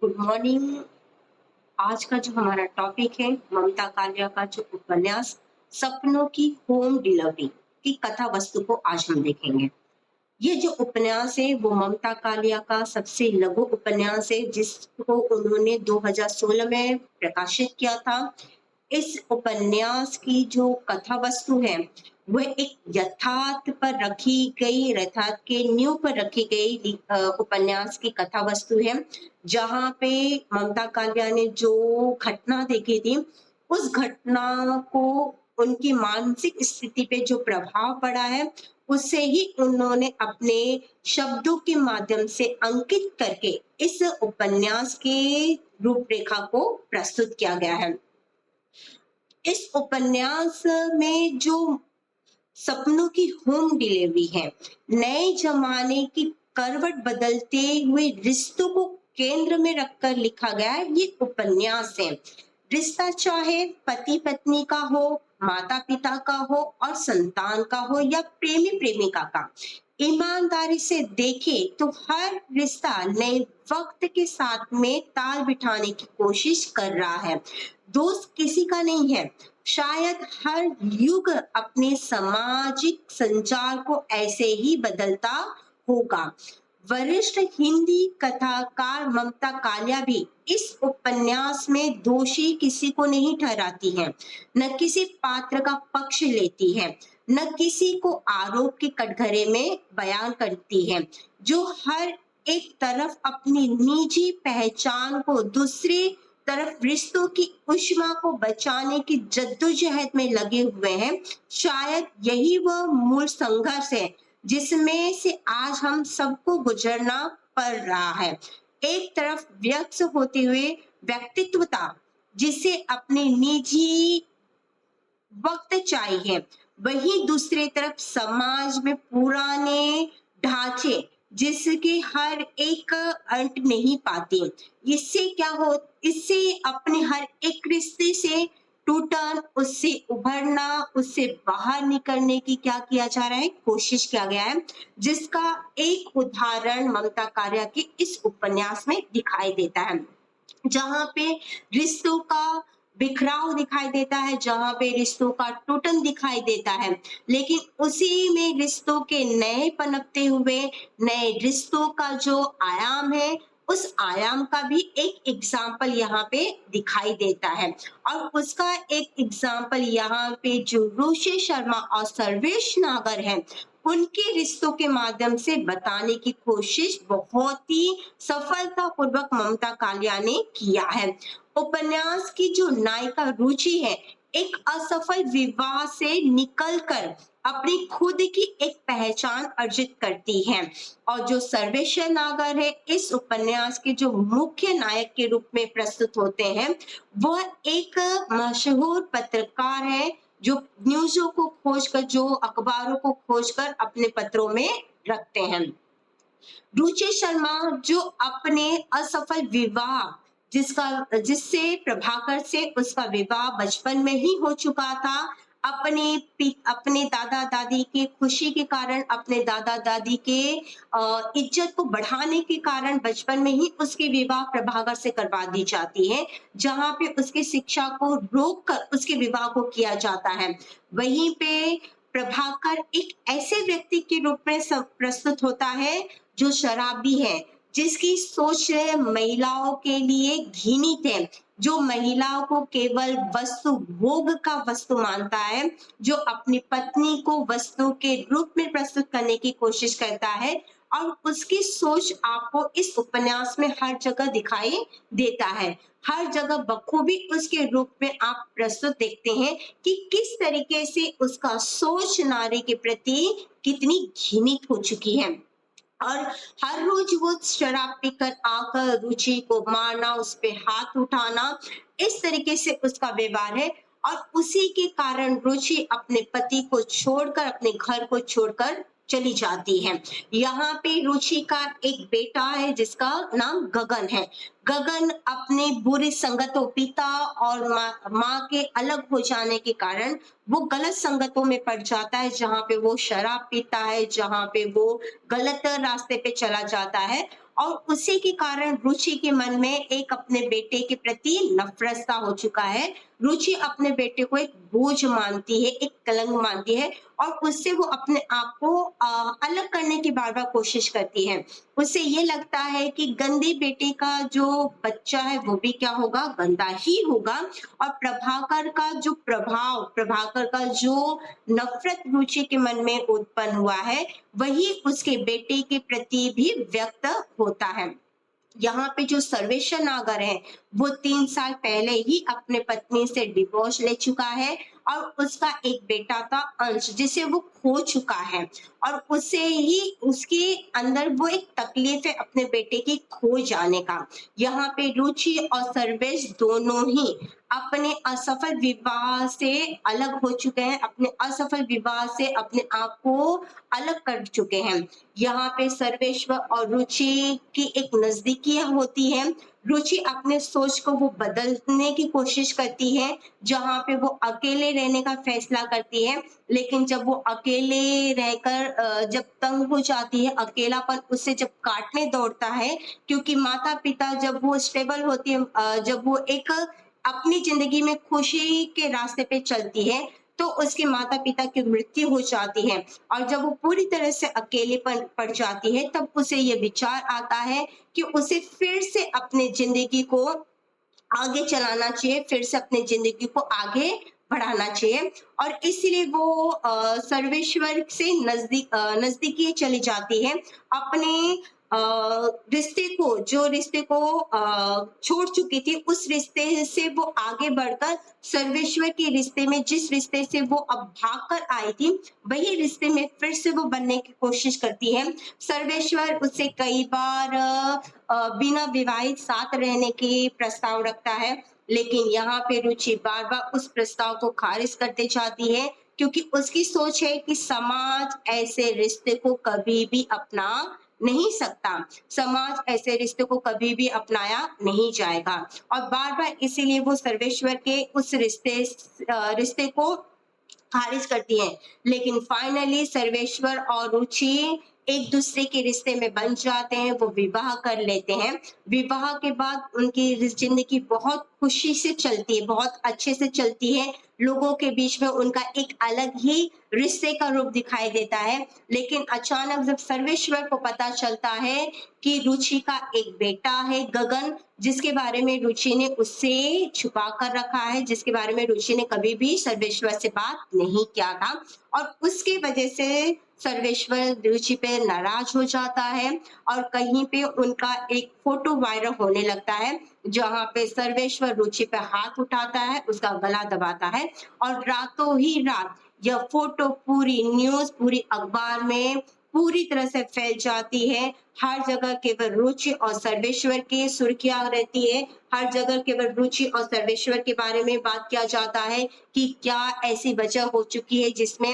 Good morning. आज का जो हमारा टॉपिक है ममता कालिया का जो उपन्यास सपनों की होम डिलीवरी की कथा वस्तु को आज हम देखेंगे। ये जो उपन्यास है वो ममता कालिया का सबसे लघु उपन्यास है जिसको उन्होंने 2016 में प्रकाशित किया था। इस उपन्यास की जो कथा वस्तु है वह एक यथार्थ पर रखी गई यथार्थ के नींव पर रखी गई उपन्यास की कथा वस्तु है, जहाँ पे ममता कालिया ने जो घटना देखी थी उस घटना को उनकी मानसिक स्थिति पे जो प्रभाव पड़ा है उससे ही उन्होंने अपने शब्दों के माध्यम से अंकित करके इस उपन्यास के रूपरेखा को प्रस्तुत किया गया है। इस उपन्यास में जो सपनों की होम डिलीवरी है, नए जमाने की करवट बदलते हुए रिश्तों को केंद्र में रखकर लिखा गया है ये उपन्यास है। रिश्ता चाहे पति पत्नी का हो, माता पिता का हो और संतान का हो या प्रेमी प्रेमिका का, ईमानदारी से देखे तो हर रिश्ता नए वक्त के साथ में ताल बिठाने की कोशिश कर रहा है। दोस्त किसी का नहीं है। शायद हर युग अपने सामाजिक संचार को ऐसे ही बदलता होगा। वरिष्ठ हिंदी कथाकार ममता कालिया भी इस उपन्यास में दोषी किसी को नहीं ठहराती है, न किसी पात्र का पक्ष लेती है, न किसी को आरोप के कटघरे में बयान करती है। जो हर एक तरफ अपनी निजी पहचान को, दूसरी तरफ रिश्तों की ऊष्मा को बचाने की जद्दोजहद में लगे हुए हैं। शायद यही वह मूल संघर्ष है जिसमें से आज हम सबको गुजरना पड़ रहा है। एक तरफ व्यक्त होते हुए व्यक्तित्वता जिसे अपने निजी वक्त चाहिए, वहीं दूसरी तरफ समाज में पुराने ढांचे जिसके हर एक अंत नहीं पाते। इससे क्या हो, इससे अपने हर एक रिश्ते से टूटन, उससे उभरना, उससे बाहर निकलने की क्या किया जा रहा है, कोशिश किया गया है, जिसका एक उदाहरण ममता कालिया के इस उपन्यास में दिखाई देता है। जहाँ पे रिश्तों का बिखराव दिखाई देता है, जहाँ पे रिश्तों का टूटन दिखाई देता है, लेकिन उसी में रिश्तों के नए पनपते हुए नए रिश्तों का जो आयाम है उस आयाम का भी एक एग्जाम्पल यहाँ पे दिखाई देता है। और उसका एक एग्जाम्पल यहाँ पे जो रुचि शर्मा और सर्वेश नागर है उनके रिश्तों के माध्यम से बताने की कोशिश बहुत ही सफलतापूर्वक ममता कालिया ने किया है। उपन्यास की जो नायिका रुचि है एक असफल विवाह से निकलकर अपनी खुद की एक पहचान अर्जित करती है, और जो सर्वेश्वर नागर है इस उपन्यास के जो मुख्य नायक के रूप में प्रस्तुत होते हैं वह एक मशहूर पत्रकार है जो न्यूज़ों को खोजकर, जो अखबारों को खोजकर अपने पत्रों में रखते हैं। रुचि शर्मा जो अपने असफल विवाह, जिससे प्रभाकर से उसका विवाह बचपन में ही हो चुका था, अपने दादा दादी के खुशी के कारण, अपने दादा दादी के इज्जत को बढ़ाने के कारण बचपन में ही उसकी विवाह प्रभाकर से करवा दी जाती है, जहाँ पे उसकी शिक्षा को रोक कर उसके विवाह को किया जाता है। वहीं पे प्रभाकर एक ऐसे व्यक्ति के रूप में प्रस्तुत होता है जो शराबी है, जिसकी सोच है महिलाओं के लिए घृणित है, जो महिलाओं को केवल वस्तु, भोग का वस्तु मानता है, जो अपनी पत्नी को वस्तु के रूप में प्रस्तुत करने की कोशिश करता है। और उसकी सोच आपको इस उपन्यास में हर जगह दिखाई देता है। हर जगह बखूबी उसके रूप में आप प्रस्तुत देखते हैं कि किस तरीके से उसका सोच नारी के प्रति कितनी घृणित हो चुकी है। और हर रोज वो शराब पीकर आकर रुचि को मारना, उस पे हाथ उठाना, इस तरीके से उसका व्यवहार है। और उसी के कारण रुचि अपने पति को छोड़कर, अपने घर को छोड़कर चली जाती है। यहाँ पे रुचि का एक बेटा है जिसका नाम गगन है। गगन अपने बुरी संगतों, पिता और माँ के अलग हो जाने के कारण वो गलत संगतों में पड़ जाता है, जहाँ पे वो शराब पीता है, जहाँ पे वो गलत रास्ते पे चला जाता है। और उसी के कारण रुचि के मन में एक अपने बेटे के प्रति नफरत सा हो चुका है। रुचि अपने बेटे को एक बोझ मानती है, एक कलंक मानती है और उससे वो अपने आप को अलग करने की बार-बार कोशिश करती है। उसे ये लगता है कि गंदे बेटे का जो बच्चा है वो भी क्या होगा, गंदा ही होगा और प्रभाकर का जो नफ़रत रुचि के मन में उत्पन्न हुआ है, वही उसके बेटे के प्रति भी व्यक्त होता है। यहाँ पे जो सर्वेश्वर नागर है वो 3 साल पहले ही अपने पत्नी से डिवोर्स ले चुका है और उसका एक बेटा था अंश जिसे वो खो चुका है और उसे ही उसके अंदर वो एक तकलीफ है अपने बेटे की खो जाने का। यहाँ पे रुचि और सर्वेश दोनों ही अपने असफल विवाह से अलग हो चुके हैं, अपने असफल विवाह से अपने आप को अलग कर चुके हैं। यहाँ पे सर्वेश्वर और रुचि की एक नजदीकी होती है। रुचि अपने सोच को वो बदलने की कोशिश करती है, जहाँ पे वो अकेले रहने का फैसला करती है, लेकिन जब वो अकेले रहकर जब तंग हो जाती है, अकेलापन उसे जब काटने दौड़ता है, क्योंकि माता-पिता जब वो स्टेबल होती है, जब वो एक अपनी जिंदगी में खुशी के रास्ते पे चलती है, तो उसके माता-पिता की मृत्यु हो जाती है और जब वो पूरी तरह से अकेलेपन पड़ जाती है, तब उसे ये विचार आता है कि उसे फिर से अपनी ज़िंदगी को आगे चलाना चाहिए, फिर से अपनी ज़िंदगी को आगे बढ़ाना चाहिए और इसलिए वो सर्वेश्वर से नज़दीकी चली जाती है। अपने रिश्ते को छोड़ चुकी थी, उस रिश्ते से वो आगे बढ़कर सर्वेश्वर के रिश्ते में जिस रिश्ते से वो अब भागकर आई थी, वही रिश्ते में फिर से वो बनने की कोशिश करती है। सर्वेश्वर उससे कई बार बिना विवाहित साथ रहने की प्रस्ताव रखता है, लेकिन यहाँ पे रुचि बार-बार उस प्रस्ताव को खारिज करते जाती है, क्योंकि उसकी सोच है कि समाज ऐसे रिश्ते को कभी भी अपना नहीं सकता। समाज ऐसे रिश्ते को कभी भी अपनाया नहीं जाएगा और बार-बार इसीलिए वो सर्वेश्वर के उस रिश्ते को खारिज करती हैं। लेकिन फाइनली सर्वेश्वर और रुचि एक दूसरे के रिश्ते में बंध जाते हैं, वो विवाह कर लेते हैं। विवाह के बाद उनकी जिंदगी बहुत खुशी से चलती है, बहुत अच्छे से चलती है। लोगों के बीच में उनका एक अलग ही रिश्ते का रूप दिखाई देता है। लेकिन अचानक जब सर्वेश्वर को पता चलता है कि रुचि का एक बेटा है गगन, जिसके बारे में रुचि ने उससे छुपा कर रखा है, जिसके बारे में रुचि ने कभी भी सर्वेश्वर से बात नहीं किया था और उसकी वजह से सर्वेश्वर रुचि पे नाराज हो जाता है और कहीं पे उनका एक फोटो वायरल होने लगता है, जहाँ पे सर्वेश्वर रुचि पे हाथ उठाता है, उसका गला दबाता है और रातों ही रात यह फोटो पूरी न्यूज़, पूरी अखबार में पूरी तरह से फैल जाती है। हर जगह केवल रुचि और सर्वेश्वर की सुर्खियाँ रहती है। हर जगह केवल रुचि और सर्वेश्वर के बारे में बात किया जाता है कि क्या ऐसी वजह हो चुकी है जिसमें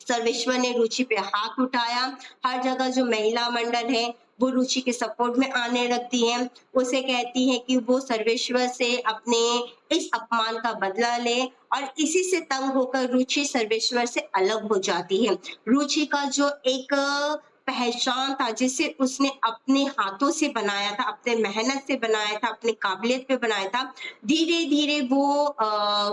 सर्वेश्वर ने रुचि पे हाथ उठाया। हर जगह जो महिला मंडल है वो रुचि के सपोर्ट में आने लगती हैं, उसे कहती हैं कि वो सर्वेश्वर से अपने इस अपमान का बदला ले और इसी से तंग होकर रुचि सर्वेश्वर से अलग हो जाती है। रुचि का जो एक पहचान था जिसे उसने अपने हाथों से बनाया था, अपने मेहनत से बनाया था, अपनी काबिलियत पे बनाया था, धीरे-धीरे वो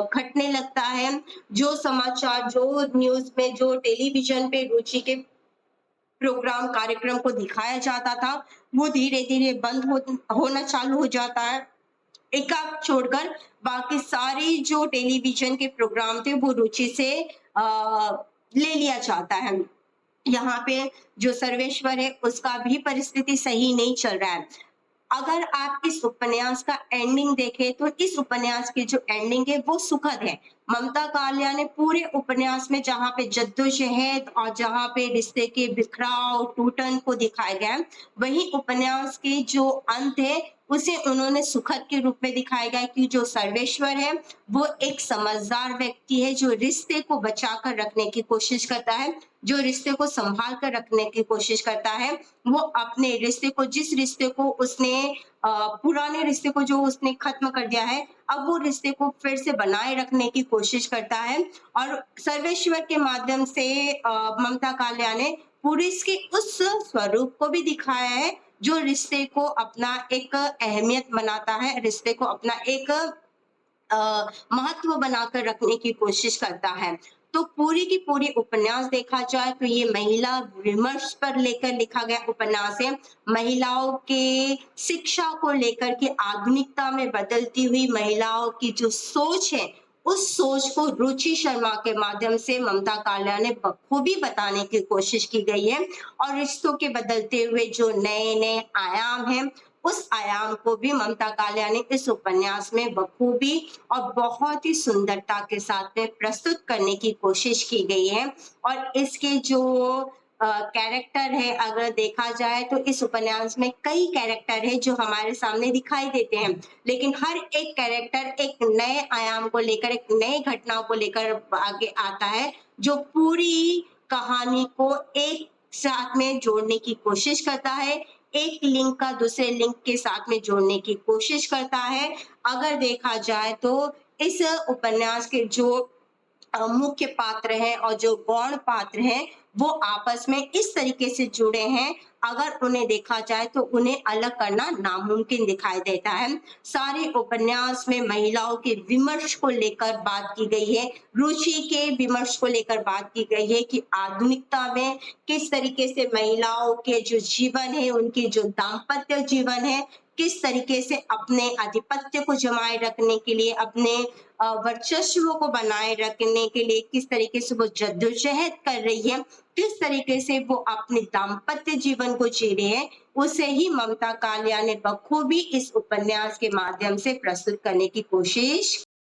घटने लगता है। जो समाचार, जो न्यूज़ में, जो टेलीविज़न पे रुचि के कार्यक्रम को दिखाया जाता था, वो धीरे-धीरे बंद होना चालू हो जाता है। एकाक छोड़कर बाकी सारे जो टेलीविज़न के प्रोग्राम थे वो रुचि से ले लिया जाता है। यहाँ पे जो सर्वेश्वर है उसका भी परिस्थिति सही नहीं चल रहा है। अगर आप इस उपन्यास का एंडिंग देखें तो इस उपन्यास की जो एंडिंग है वो सुखद है। ममता कालिया ने पूरे उपन्यास में जहाँ पे जद्दोजहद और जहाँ पे रिश्ते के बिखराव टूटन को दिखाया गया है, वही उपन्यास के जो अंत है उसे उन्होंने सुखद के रूप में दिखाया गया है कि जो सर्वेश्वर है वो एक समझदार व्यक्ति है जो रिश्ते को बचा कर रखने की कोशिश करता है, जो रिश्ते को संभाल कर रखने की कोशिश करता है। वो अपने रिश्ते को, जिस रिश्ते को उसने पुराने रिश्ते को जो उसने खत्म कर दिया है, अब वो रिश्ते को फिर से बनाए रखने की कोशिश करता है और सर्वेश्वर के माध्यम से ममता कालिया ने पुरुष के उस स्वरूप को भी दिखाया है जो रिश्ते को अपना एक अहमियत बनाता है, रिश्ते को अपना एक महत्व बनाकर रखने की कोशिश करता है। तो पूरी की पूरी उपन्यास देखा जाए तो ये महिला विमर्श पर लेकर लिखा गया उपन्यास है। महिलाओं के शिक्षा को लेकर के आधुनिकता में बदलती हुई महिलाओं की जो सोच है, उस सोच को रुचि शर्मा के माध्यम से ममता कालिया ने बखूबी बताने की कोशिश की गई है और रिश्तों के बदलते हुए जो नए-नए आयाम हैं, उस आयाम को भी ममता कालिया ने इस उपन्यास में बखूबी और बहुत ही सुंदरता के साथ में प्रस्तुत करने की कोशिश की गई है और इसके जो कैरेक्टर है, अगर देखा जाए तो इस उपन्यास में कई कैरेक्टर है जो हमारे सामने दिखाई देते हैं, लेकिन हर एक कैरेक्टर एक नए आयाम को लेकर, एक नए घटनाओं को लेकर आगे आता है, जो पूरी कहानी को एक साथ में जोड़ने की कोशिश करता है, एक लिंक का दूसरे लिंक के साथ में जोड़ने की कोशिश करता है। अगर देखा जाए तो इस उपन्यास के जो मुख्य पात्र हैं और जो गौण पात्र हैं, वो आपस में इस तरीके से जुड़े हैं, अगर उन्हें देखा जाए तो उन्हें अलग करना नामुमकिन दिखाई देता है। सारे उपन्यास में महिलाओं के विमर्श को लेकर बात की गई है, रुचि के विमर्श को लेकर बात की गई है कि आधुनिकता में किस तरीके से महिलाओं के जो जीवन है, उनके जो दाम्पत्य जीवन है, किस तरीके से अपने आधिपत्य को जमाए रखने के लिए, अपने वर्चस्व को बनाए रखने के लिए किस तरीके से वो जद्दोजहद कर रही है, किस तरीके से वो अपने दाम्पत्य जीवन को जी रही है, उसे ही ममता कालिया ने बखूबी इस उपन्यास के माध्यम से प्रस्तुत करने की कोशिश